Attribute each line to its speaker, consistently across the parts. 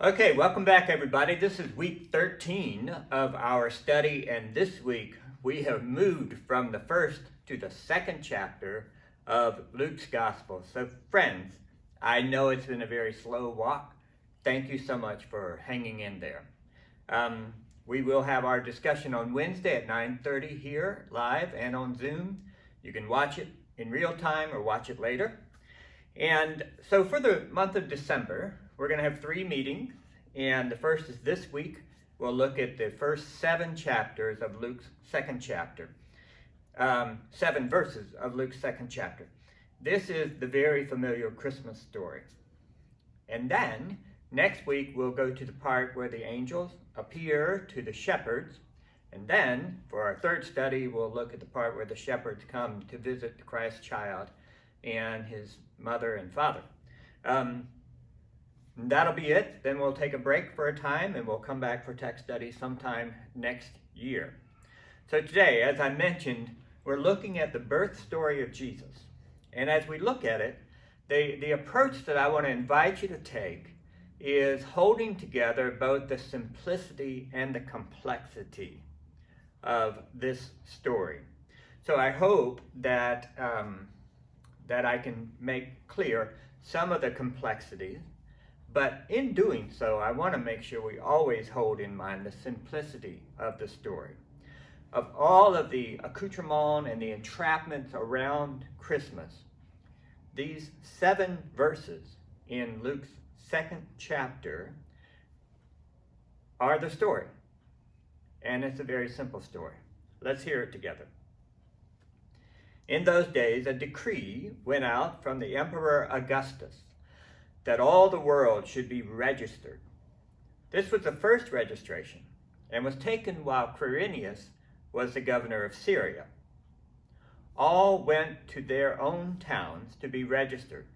Speaker 1: Okay, welcome back everybody. This is week 13 of our study, and this week we have moved from the first to the second chapter of Luke's Gospel. So friends, I know it's been a very slow walk. Thank you so much for hanging in there. We will have our discussion on Wednesday at 9:30 here live and on Zoom. You can watch it in real time or watch it later. And so for the month of December, we're going to have 3 meetings, and the first is this week. We'll look at the first 7 chapters of Luke's second chapter, 7 verses of Luke's second chapter. This is the very familiar Christmas story. And then next week, we'll go to the part where the angels appear to the shepherds. And then for our third study, we'll look at the part where the shepherds come to visit the Christ child and his mother and father. That'll be it. Then we'll take a break for a time and we'll come back for text study sometime next year. So today, as I mentioned, we're looking at the birth story of Jesus. And as we look at it, the approach that I want to invite you to take is holding together both the simplicity and the complexity of this story. So I hope that that I can make clear some of the complexities, but in doing so, I want to make sure we always hold in mind the simplicity of the story. Of all of the accoutrements and the entrapments around Christmas, these 7 verses in Luke's second chapter are the story. And it's a very simple story. Let's hear it together. In those days, a decree went out from the Emperor Augustus that all the world should be registered. This was the first registration and was taken while Quirinius was the governor of Syria. All went to their own towns to be registered.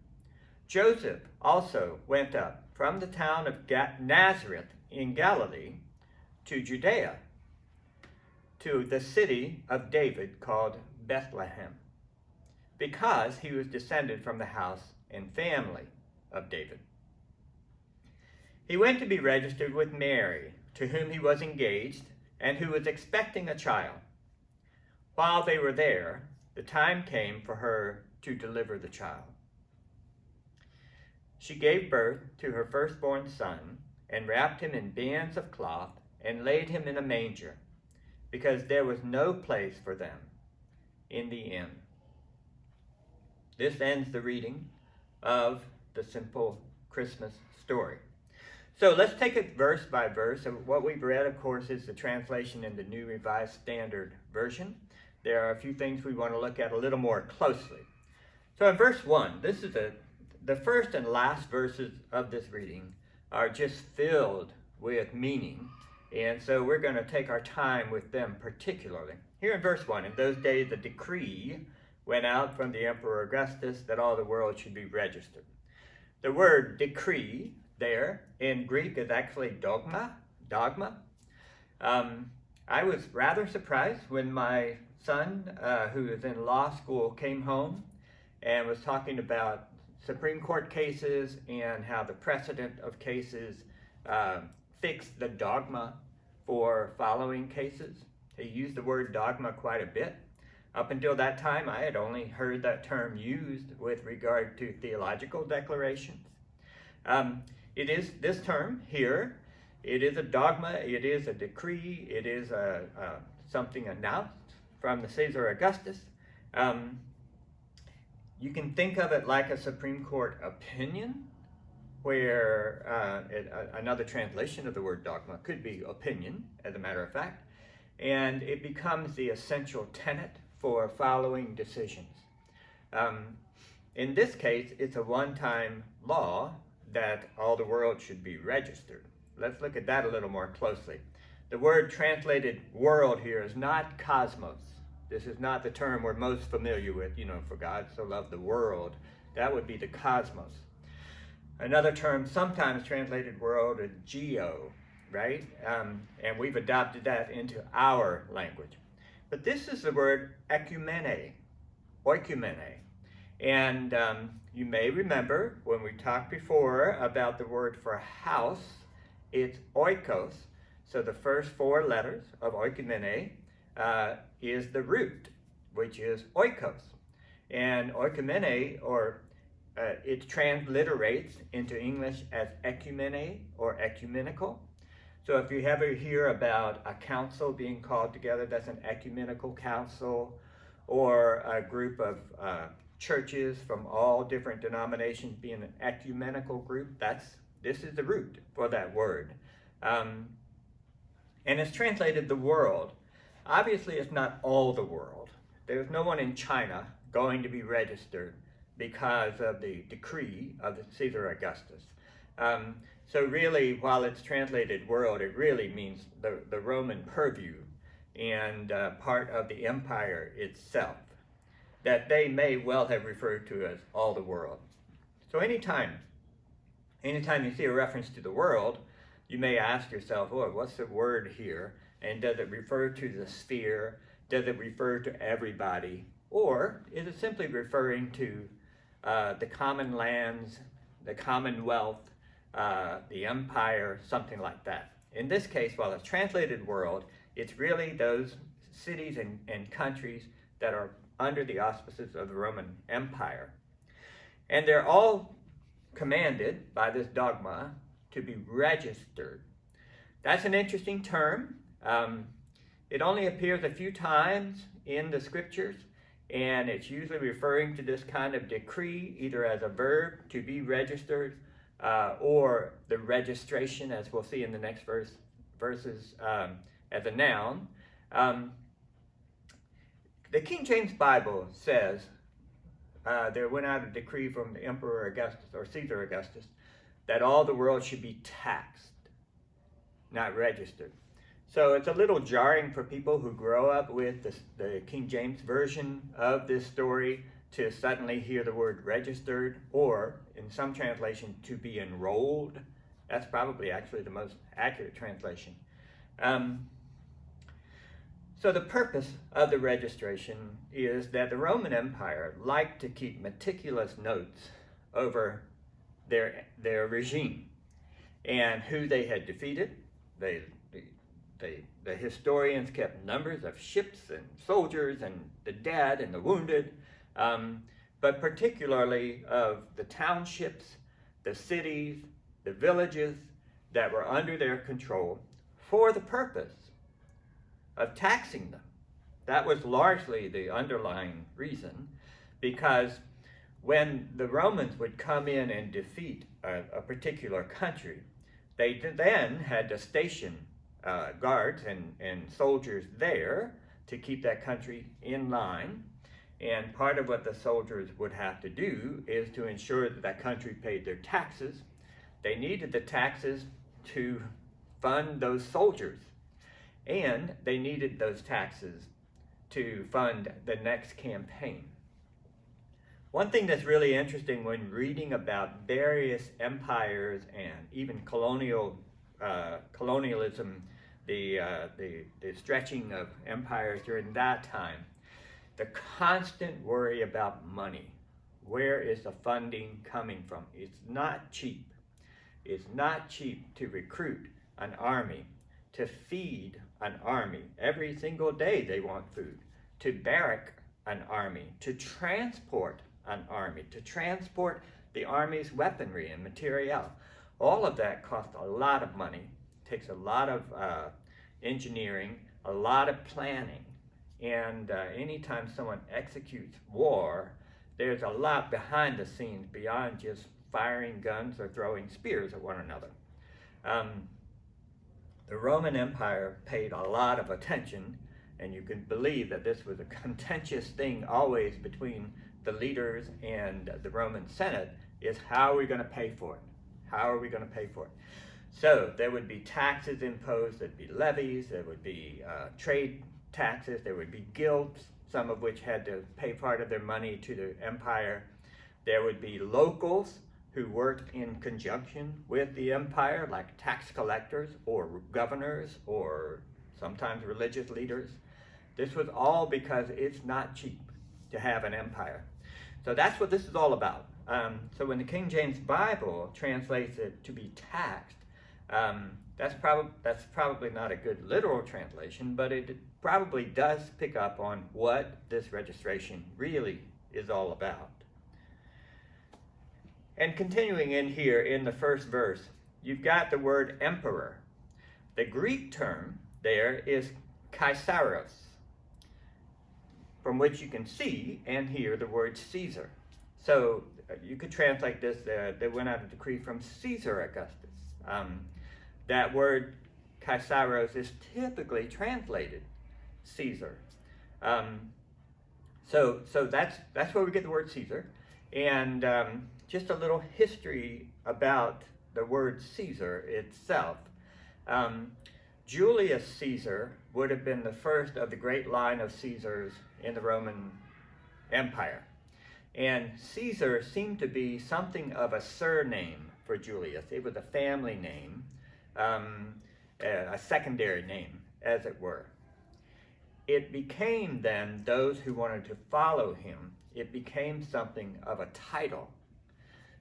Speaker 1: Joseph also went up from the town of Nazareth in Galilee to Judea, to the city of David called Bethlehem, because he was descended from the house and family of David. He went to be registered with Mary, to whom he was engaged and who was expecting a child. While they were there, the time came for her to deliver the child. She gave birth to her firstborn son and wrapped him in bands of cloth and laid him in a manger, because there was no place for them in the inn. This ends the reading of the simple Christmas story. So let's take it verse by verse. And what we've read, of course, is the translation in the New Revised Standard Version. There are a few things we want to look at a little more closely. So in verse 1, this is the first and last verses of this reading are just filled with meaning. And so we're going to take our time with them particularly. Here in verse 1, in those days a decree went out from the Emperor Augustus that all the world should be registered. The word decree there in Greek is actually dogma. I was rather surprised when my son, who is in law school, came home and was talking about Supreme Court cases and how the precedent of cases fixed the dogma for following cases. He used the word dogma quite a bit. Up until that time, I had only heard that term used with regard to theological declarations. It is this term here. It is a dogma. It is a decree. It is something announced from the Caesar Augustus. You can think of it like a Supreme Court opinion, where another translation of the word dogma could be opinion, as a matter of fact, and it becomes the essential tenet for following decisions. In this case, it's a one-time law that all the world should be registered. Let's look at that a little more closely. The word translated world here is not cosmos. This is not the term we're most familiar with, for God so loved the world. That would be the cosmos. Another term sometimes translated world is geo, right? And we've adopted that into our language. But this is the word oikumene. And you may remember when we talked before about the word for house, it's oikos. So the first four letters of oikumene is the root, which is oikos. And oikumene, or it transliterates into English as ecumene or ecumenical. So if you ever hear about a council being called together, that's an ecumenical council, or a group of churches from all different denominations being an ecumenical group, this is the root for that word. And it's translated the world. Obviously, it's not all the world. There's no one in China going to be registered because of the decree of Caesar Augustus. So really, while it's translated world, it really means the Roman purview and part of the empire itself, that they may well have referred to as all the world. So anytime you see a reference to the world, you may ask yourself, oh, what's the word here? And does it refer to the sphere? Does it refer to everybody? Or is it simply referring to the common lands, the commonwealth, the empire, something like that? In this case, while it's translated world, it's really those cities and countries that are under the auspices of the Roman Empire. And they're all commanded by this dogma to be registered. That's an interesting term. It only appears a few times in the scriptures, and it's usually referring to this kind of decree, either as a verb, to be registered, or the registration, as we'll see in the next verses, as a noun. The King James Bible says there went out a decree from the Emperor Augustus, or Caesar Augustus, that all the world should be taxed, not registered. So it's a little jarring for people who grow up with the King James Version of this story to suddenly hear the word registered, or in some translation, to be enrolled. That's probably actually the most accurate translation. So the purpose of the registration is that the Roman Empire liked to keep meticulous notes over their regime and who they had defeated. The historians kept numbers of ships and soldiers and the dead and the wounded, but particularly of the townships, the cities, the villages that were under their control, for the purpose of taxing them. That was largely the underlying reason, because when the Romans would come in and defeat a particular country, they then had to station guards and soldiers there to keep that country in line. And part of what the soldiers would have to do is to ensure that that country paid their taxes. They needed the taxes to fund those soldiers, and they needed those taxes to fund the next campaign. One thing that's really interesting when reading about various empires and even colonialism, the stretching of empires during that time, the constant worry about money. Where is the funding coming from? It's not cheap. It's not cheap to recruit an army, to feed an army. Every single day they want food. To barrack an army, to transport an army, to transport the army's weaponry and materiel. All of that costs a lot of money, takes a lot of engineering, a lot of planning. And anytime someone executes war, there's a lot behind the scenes beyond just firing guns or throwing spears at one another. The Roman Empire paid a lot of attention, and you can believe that this was a contentious thing always between the leaders and the Roman Senate, is how are we going to pay for it? How are we going to pay for it? So there would be taxes imposed, there'd be levies, there would be trade taxes, there would be guilds, some of which had to pay part of their money to the empire. There would be locals who worked in conjunction with the empire, like tax collectors or governors or sometimes religious leaders. This was all because it's not cheap to have an empire. So that's what this is all about. So when the King James Bible translates it to be taxed, That's probably not a good literal translation, but it probably does pick up on what this registration really is all about. And continuing in here in the first verse, you've got the word emperor. The Greek term there is Kaisaros, from which you can see and hear the word Caesar. So you could translate this, there went out a decree from Caesar Augustus. That word Kaisaros is typically translated Caesar. So that's where we get the word Caesar. And just a little history about the word Caesar itself. Julius Caesar would have been the first of the great line of Caesars in the Roman Empire. And Caesar seemed to be something of a surname for Julius. It was a family name, a secondary name, as it were. It became then, those who wanted to follow him, it became something of a title.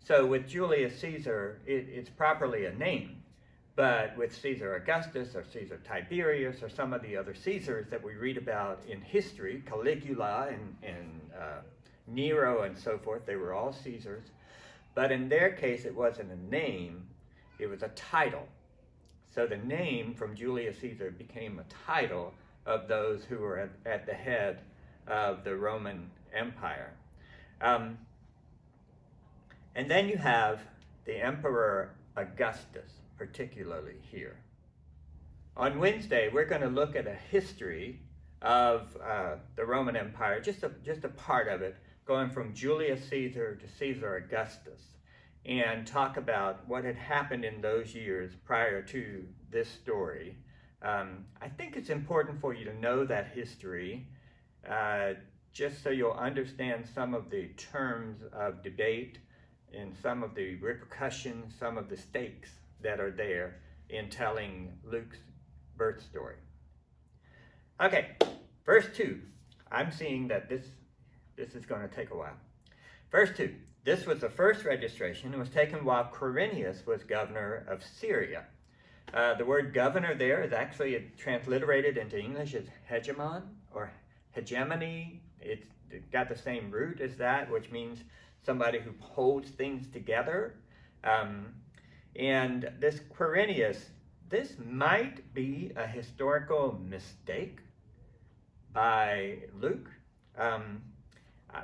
Speaker 1: So with Julius Caesar, it's properly a name. But with Caesar Augustus or Caesar Tiberius or some of the other Caesars that we read about in history, Caligula and Nero and so forth, they were all Caesars. But in their case, it wasn't a name, it was a title. So the name from Julius Caesar became a title of those who were at the head of the Roman Empire. And then you have the Emperor Augustus, particularly here. On Wednesday, we're going to look at a history of the Roman Empire, just a part of it, going from Julius Caesar to Caesar Augustus, and talk about what had happened in those years prior to this story. I think it's important for you to know that history, just so you'll understand some of the terms of debate and some of the repercussions, some of the stakes that are there in telling Luke's birth story. Okay, verse 2. I'm seeing that this is going to take a while. Verse 2. This was the first registration and was taken while Quirinius was governor of Syria. The word governor there is actually transliterated into English as hegemon or hegemony. It got the same root as that, which means somebody who holds things together. And this Quirinius, this might be a historical mistake by Luke.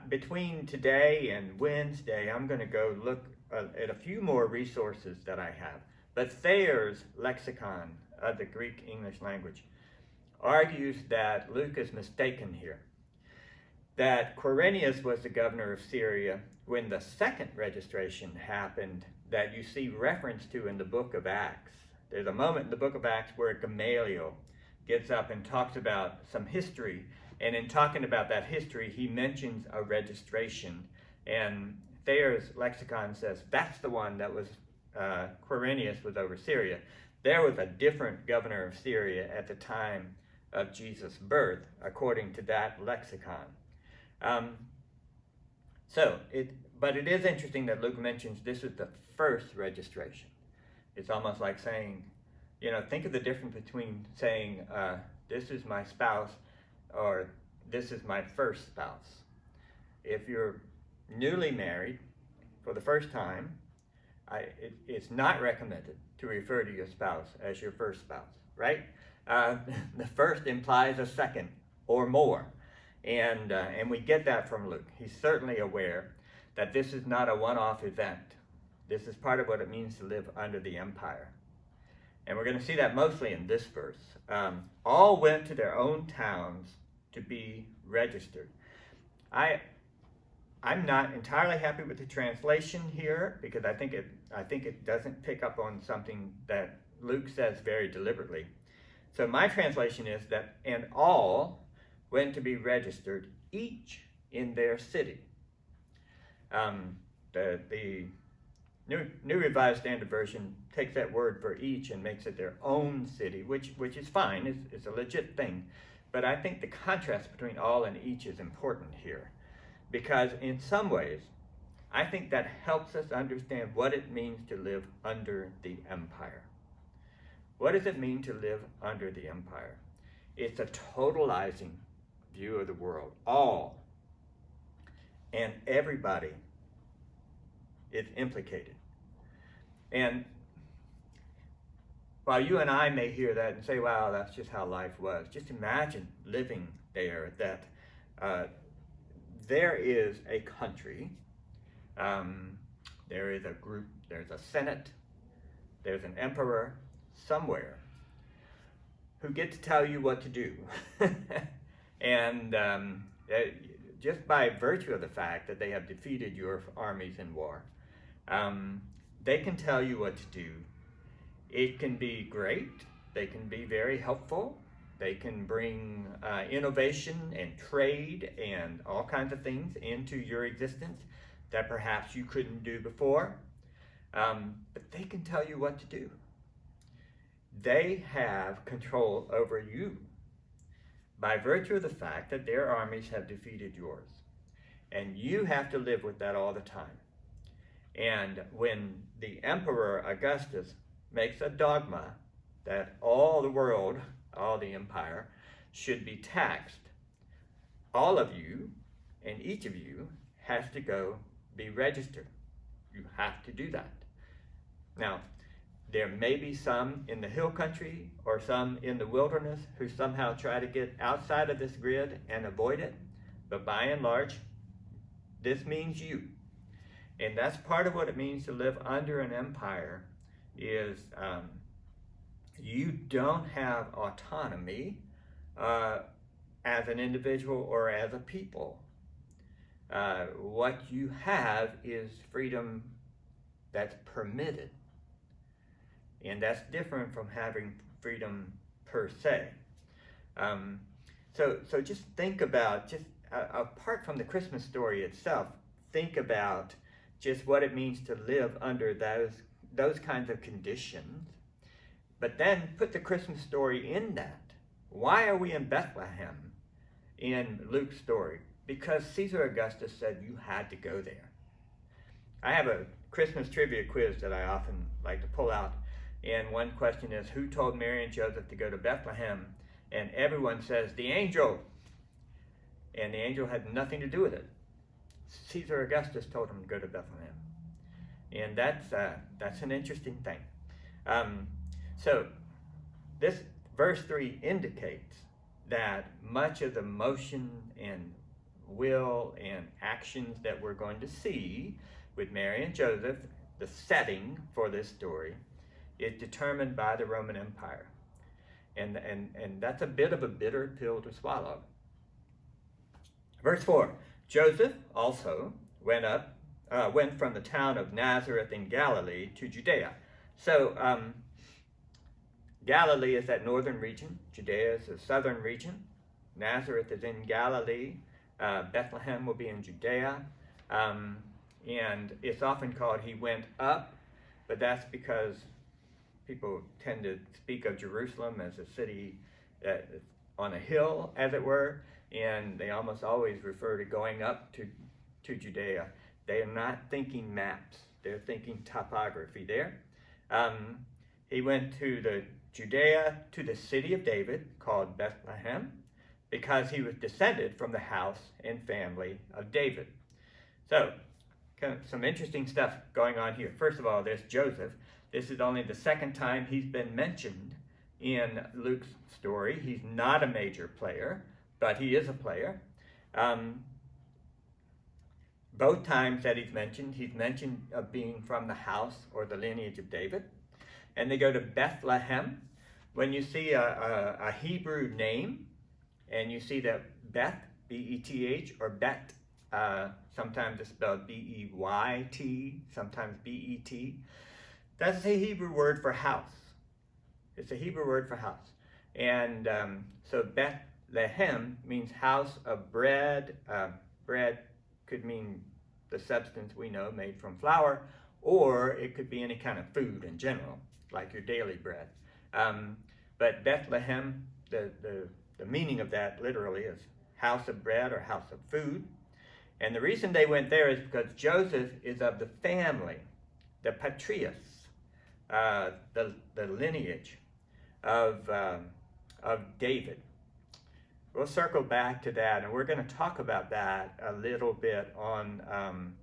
Speaker 1: Between today and Wednesday, I'm going to go look at a few more resources that I have. But Thayer's lexicon of the Greek English language argues that Luke is mistaken here. That Quirinius was the governor of Syria when the second registration happened that you see reference to in the book of Acts. There's a moment in the book of Acts where Gamaliel gets up and talks about some history. And in talking about that history, he mentions a registration. And Thayer's lexicon says that's the one that was, Quirinius was over Syria. There was a different governor of Syria at the time of Jesus' birth, according to that lexicon. But it is interesting that Luke mentions this is the first registration. It's almost like saying, think of the difference between saying, this is my spouse, or this is my first spouse. If you're newly married for the first time, it's not recommended to refer to your spouse as your first spouse, right? The first implies a second or more. And we get that from Luke. He's certainly aware that this is not a one-off event. This is part of what it means to live under the empire. And we're going to see that mostly in this verse. All went to their own towns to be registered. I'm not entirely happy with the translation here because I think it doesn't pick up on something that Luke says very deliberately. So my translation is that, and all went to be registered, each in their city. The New Revised Standard Version takes that word for each and makes it their own city, which is fine, it's a legit thing. But I think the contrast between all and each is important here, because in some ways, I think that helps us understand what it means to live under the empire. What does it mean to live under the empire? It's a totalizing view of the world. All and everybody is implicated. And while you and I may hear that and say, wow, that's just how life was, just imagine living there, that there is a country, there is a group, there's a senate, there's an emperor somewhere who get to tell you what to do. And just by virtue of the fact that they have defeated your armies in war, they can tell you what to do. It can be great. They can be very helpful. They can bring innovation and trade and all kinds of things into your existence that perhaps you couldn't do before. But they can tell you what to do. They have control over you by virtue of the fact that their armies have defeated yours. And you have to live with that all the time. And when the Emperor Augustus makes a dogma that all the world, all the empire, should be taxed, all of you and each of you has to go be registered. You have to do that. Now, there may be some in the hill country or some in the wilderness who somehow try to get outside of this grid and avoid it, but by and large, this means you. And that's part of what it means to live under an empire is you don't have autonomy as an individual or as a people. What you have is freedom that's permitted. And that's different from having freedom per se. So just think about, apart from the Christmas story itself, think about just what it means to live under those kinds of conditions. But then put the Christmas story in that. Why are we in Bethlehem in Luke's story? Because Caesar Augustus said you had to go there. I have a Christmas trivia quiz that I often like to pull out. And one question is, who told Mary and Joseph to go to Bethlehem? And everyone says, the angel. And the angel had nothing to do with it. Caesar Augustus told him to go to Bethlehem. And that's an interesting thing. So this verse 3 indicates that much of the motion and will and actions that we're going to see with Mary and Joseph, the setting for this story, is determined by the Roman Empire. And that's a bit of a bitter pill to swallow. Verse 4, Joseph also went from the town of Nazareth in Galilee to Judea. So Galilee is that northern region. Judea is the southern region. Nazareth is in Galilee. Bethlehem will be in Judea. And it's often called he went up, but that's because people tend to speak of Jerusalem as a city on a hill, as it were, and they almost always refer to going up to Judea. They are not thinking maps. They're thinking topography there. He went to Judea, to the city of David, called Bethlehem, because he was descended from the house and family of David. So, kind of some interesting stuff going on here. First of all, there's Joseph. This is only the second time he's been mentioned in Luke's story. He's not a major player, but he is a player. Both times that he's mentioned of being from the house or the lineage of David. And they go to Bethlehem. When you see a Hebrew name, and you see that Beth, B-E-T-H, or Bet, sometimes it's spelled B-E-Y-T, sometimes B-E-T. That's a Hebrew word for house. It's a Hebrew word for house. And so Bethlehem means house of bread. Bread could mean the substance we know made from flour, or it could be any kind of food in general, like your daily bread. But Bethlehem, the meaning of that literally is house of bread or house of food. And the reason they went there is because Joseph is of the family, the patrias, the lineage of David. We'll circle back to that, and we're going to talk about that a little bit on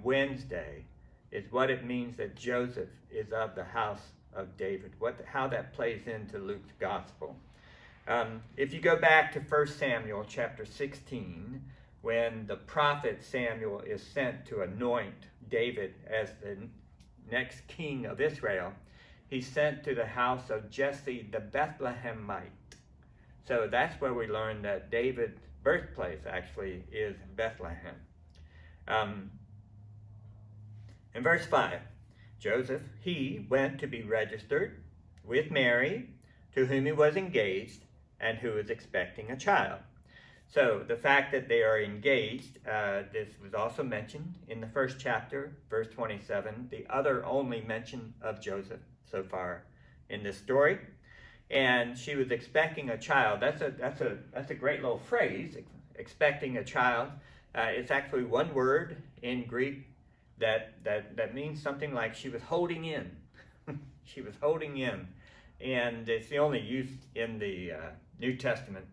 Speaker 1: Wednesday. Is what it means that Joseph is of the house of David. How that plays into Luke's gospel. If you go back to 1 Samuel chapter 16, when the prophet Samuel is sent to anoint David as the next king of Israel, he's sent to the house of Jesse the Bethlehemite. So that's where we learn that David's birthplace actually is Bethlehem. In verse 5, Joseph, he went to be registered with Mary, to whom he was engaged, and who is expecting a child. So the fact that they are engaged, this was also mentioned in the first chapter, verse 27, the other only mention of Joseph so far in this story. And she was expecting a child. That's a great little phrase, expecting a child. It's actually one word in Greek that means something like she was holding in. She was holding in. And it's the only use in the New Testament.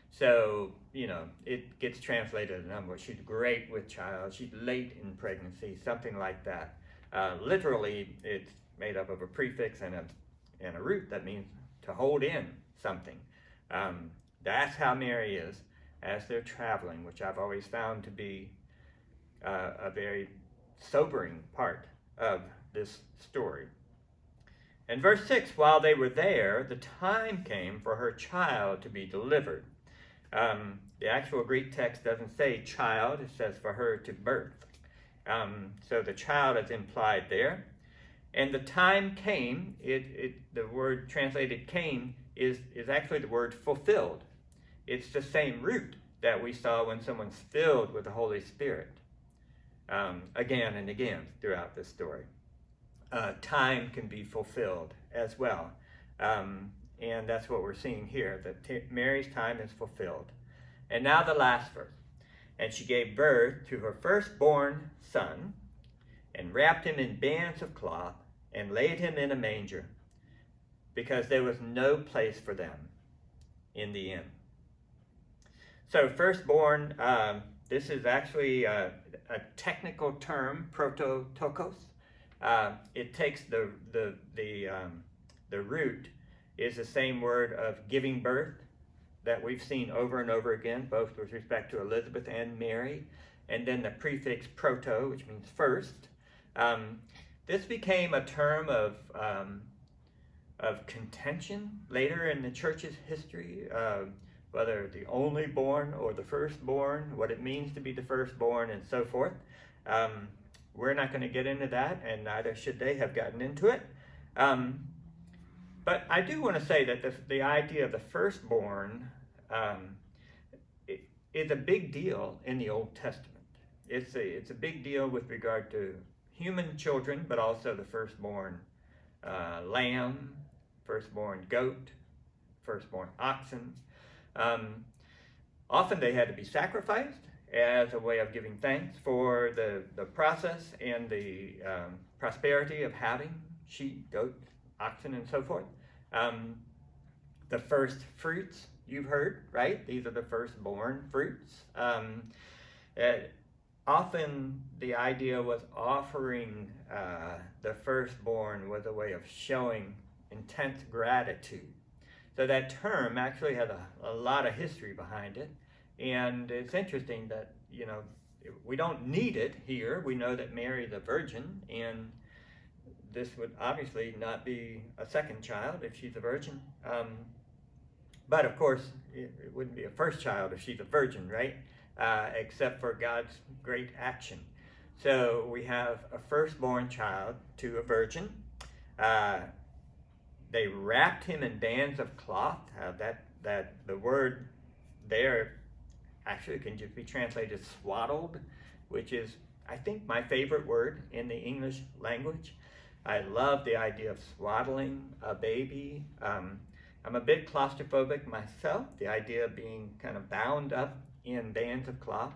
Speaker 1: So, it gets translated a number. She's great with child. She's late in pregnancy, something like that. Literally, it's made up of a prefix and a root that means to hold in something. That's how Mary is as they're traveling, which I've always found to be a very sobering part of this story. In verse 6, while they were there, the time came for her child to be delivered. The actual Greek text doesn't say child, it says for her to birth. So the child is implied there. And the time came, the word translated came is actually the word fulfilled. It's the same root that we saw when someone's filled with the Holy Spirit. Again and again throughout this story. Time can be fulfilled as well. And that's what we're seeing here, that Mary's time is fulfilled. And now the last verse. And she gave birth to her firstborn son, and wrapped him in bands of cloth, and laid him in a manger, because there was no place for them in the inn. So firstborn, this is actually a technical term, prototokos. It takes the root is the same word of giving birth that we've seen over and over again, both with respect to Elizabeth and Mary, and then the prefix proto, which means first. This became a term of contention later in the church's history, whether the only born or the firstborn, what it means to be the firstborn, and so forth. We're not going to get into that, and neither should they have gotten into it. But I do want to say that the idea of the firstborn is a big deal in the Old Testament. It's a big deal with regard to human children, but also the firstborn lamb, firstborn goat, firstborn oxen. Often they had to be sacrificed as a way of giving thanks for the process and the prosperity of having sheep, goats, oxen, and so forth. The first fruits, you've heard, right? These are the firstborn fruits. Often the idea was offering the firstborn was a way of showing intense gratitude. So that term actually has a lot of history behind it. And it's interesting that, we don't need it here. We know that Mary is a virgin, and this would obviously not be a second child if she's a virgin. But of course, it wouldn't be a first child if she's a virgin, right? Except for God's great action. So we have a firstborn child to a virgin. They wrapped him in bands of cloth. That the word there actually can just be translated swaddled, which is, I think, my favorite word in the English language. I love the idea of swaddling a baby. I'm a bit claustrophobic myself. The idea of being kind of bound up in bands of cloth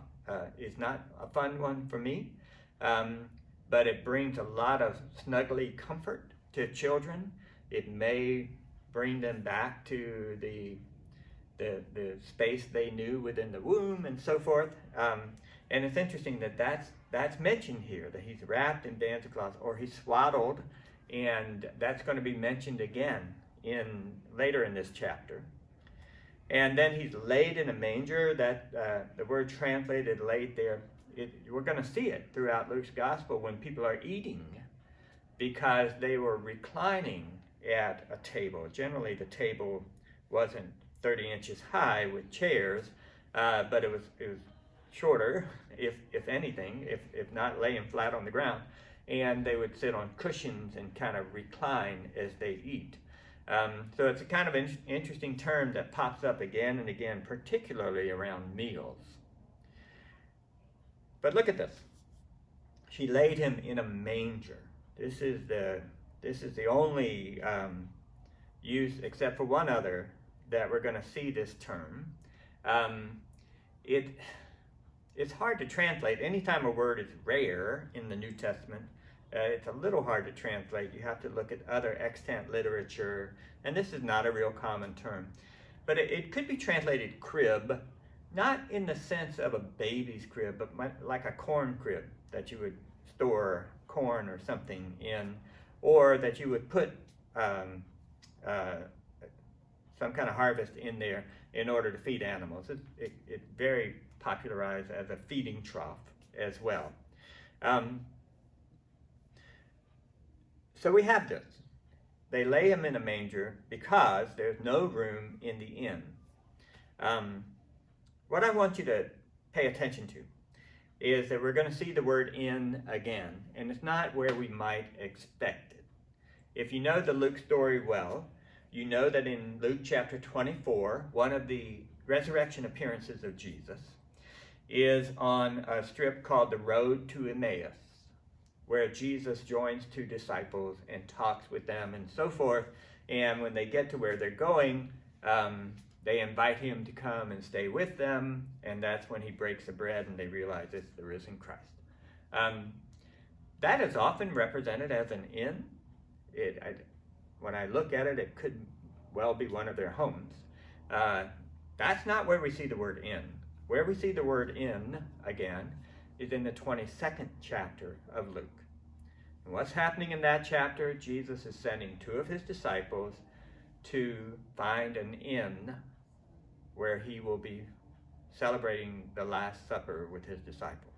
Speaker 1: is not a fun one for me, but it brings a lot of snuggly comfort to children. It may bring them back to the space they knew within the womb and so forth. And it's interesting that that's mentioned here, that he's wrapped in bands of cloth, or he's swaddled, and that's going to be mentioned again later in this chapter. And then he's laid in a manger. That the word translated laid there, we're going to see it throughout Luke's gospel when people are eating, because they were reclining at a table. Generally, the table wasn't 30 inches high with chairs, but it was shorter, if anything, if not laying flat on the ground. And they would sit on cushions and kind of recline as they eat. So it's a kind of interesting term that pops up again and again, particularly around meals. But look at this. She laid him in a manger. This is the only use, except for one other, that we're going to see this term. It's hard to translate. Anytime a word is rare in the New Testament, it's a little hard to translate. You have to look at other extant literature, and this is not a real common term. But it could be translated crib, not in the sense of a baby's crib, but like a corn crib that you would store corn or something in, or that you would put some kind of harvest in there in order to feed animals. It's very popularized as a feeding trough as well. So we have this. They lay him in a manger because there's no room in the inn. What I want you to pay attention to is that we're going to see the word inn again, and it's not where we might expect it. If you know the Luke story well, you know that in Luke chapter 24, one of the resurrection appearances of Jesus is on a strip called the Road to Emmaus, where Jesus joins two disciples and talks with them and so forth. And when they get to where they're going, they invite him to come and stay with them, and that's when he breaks the bread and they realize it's the risen Christ. That is often represented as an inn. When I look at it, it could well be one of their homes. That's not where we see the word inn. Where we see the word inn, again, is in the 22nd chapter of Luke. And what's happening in that chapter? Jesus is sending two of his disciples to find an inn where he will be celebrating the Last Supper with his disciples.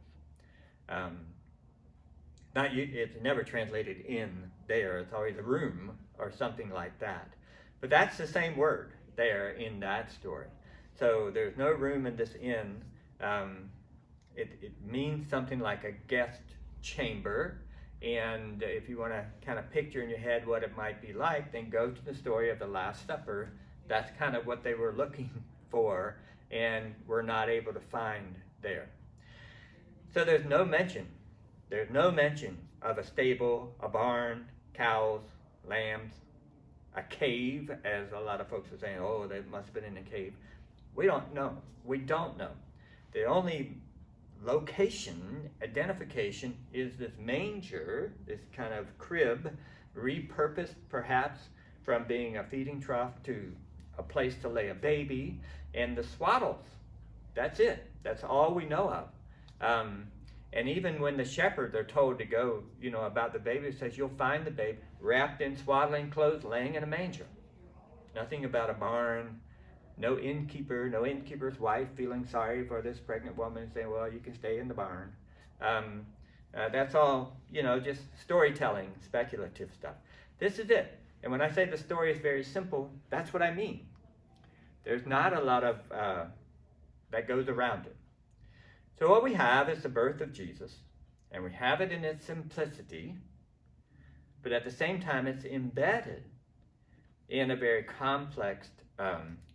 Speaker 1: It's never translated inn there. It's always a room or something like that. But that's the same word there in that story. So there's no room in this inn. It means something like a guest chamber. And if you want to kind of picture in your head what it might be like, then go to the story of the Last Supper. That's kind of what they were looking for and were not able to find there. So there's no mention of a stable, a barn, cows, lambs, a cave, as a lot of folks are saying, oh, they must have been in a cave. We don't know. The only location, identification, is this manger, this kind of crib, repurposed perhaps from being a feeding trough to a place to lay a baby, and the swaddles. That's it. That's all we know of. And even when the shepherds are told to go, about the baby, it says you'll find the babe wrapped in swaddling clothes, laying in a manger. Nothing about a barn, no innkeeper's wife feeling sorry for this pregnant woman and saying, well, you can stay in the barn. That's all, just storytelling, speculative stuff. This is it. And when I say the story is very simple, that's what I mean. There's not a lot of that goes around it. So what we have is the birth of Jesus, and we have it in its simplicity, but at the same time it's embedded in a very complex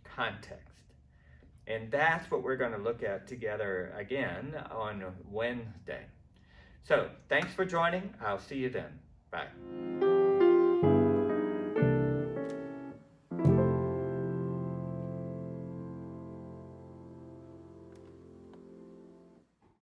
Speaker 1: context. And that's what we're going to look at together again on Wednesday. So thanks for joining. I'll see you then. Bye.